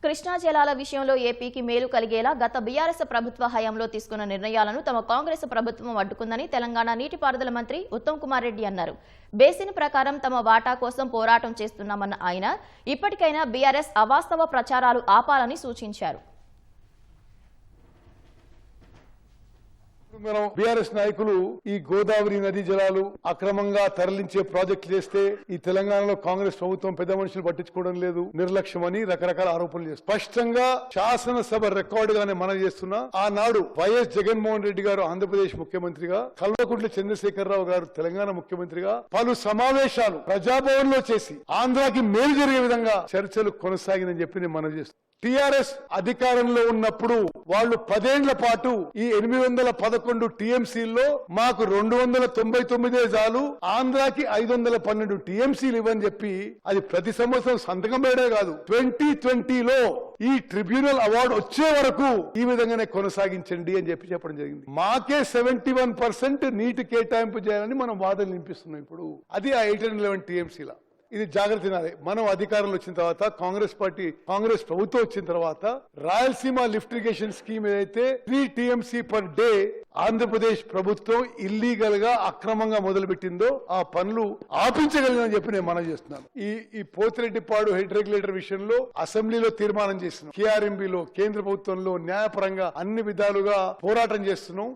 కృష్ణా జలాల విషయంలో ఏపీకి మేలు కలిగేలా గత బీఆర్ఎస్ ప్రభుత్వ హయాంలో తీసుకున్న నిర్ణయాలను తమ కాంగ్రెస్ ప్రభుత్వం అడ్డుకుందని తెలంగాణ నీటిపారుదల మంత్రి ఉత్తమ్ కుమార్ రెడ్డి అన్నారు. బేసిన్ ప్రకారం తమ వాటా కోసం పోరాటం చేస్తున్నామన్న ఆయన ఇప్పటికైనా బీఆర్ఎస్ అవాస్తవ ప్రచారాలు ఆపాలని సూచించారు. మనం బీఆర్ఎస్ నాయకులు ఈ గోదావరి నదీ జలాలు అక్రమంగా తరలించే ప్రాజెక్టులు చేస్తే ఈ తెలంగాణలో కాంగ్రెస్ ప్రభుత్వం పెద్ద మనుషులు పట్టించుకోవడం లేదు, నిర్లక్ష్యమని రకరకాల ఆరోపణలు చేస్తారు. స్పష్టంగా శాసనసభ రికార్డు గానే మనం చేస్తున్నా ఆనాడు వైఎస్ జగన్మోహన్ రెడ్డి గారు ఆంధ్రప్రదేశ్ ముఖ్యమంత్రిగా, కల్వకుంట్ల చంద్రశేఖరరావు గారు తెలంగాణ ముఖ్యమంత్రిగా పలు సమావేశాలు ప్రజాభవన్ లో చేసి ఆంధ్రాకి మేలు జరిగే విధంగా చర్చలు కొనసాగిందని చెప్పి నేను మనవి చేస్తున్నాను. టీఆర్ఎస్ అధికారంలో ఉన్నప్పుడు వాళ్ళు 10 ఏళ్ల పాటు ఈ 811 టీఎంసీల్లో మాకు 299 చాలు, ఆంధ్రాకి 512 టీఎంసీలు ఇవ్వని చెప్పి అది ప్రతి సంవత్సరం సంతకం వేయడే కాదు 2020లో ఈ ట్రిబ్యునల్ అవార్డు వచ్చే వరకు ఈ విధంగానే కొనసాగించండి అని చెప్పడం జరిగింది. మాకే 71% నీటి కేటాయింపు చేయాలని మనం వాదనలు వినిపిస్తున్నాం. ఇప్పుడు అది ఆ 811 టీఎంసీల. ఇది జాగ్రత్త నాదే. మనం అధికారంలో వచ్చిన తర్వాత కాంగ్రెస్ ప్రభుత్వం వచ్చిన తర్వాత రాయలసీమ లిఫ్ట్ ఇరిగేషన్ స్కీమ్ ఏదైతే 3 టీఎంసీ పర్ డే ఆంధ్రప్రదేశ్ ప్రభుత్వం ఇల్లీగల్ గా అక్రమంగా మొదలుపెట్టిందో ఆ పనులు ఆపించగలిగినని చెప్పి నేను మనవి చేస్తున్నాను. ఈ పోతిరెడ్డిపాడు హెడ్ రెగ్యులేటర్ విషయంలో అసెంబ్లీలో తీర్మానం చేస్తున్నాం. కేఆర్ఎంబీలో కేంద్ర ప్రభుత్వంలో న్యాయపరంగా అన్ని విధాలుగా పోరాటం చేస్తున్నాం.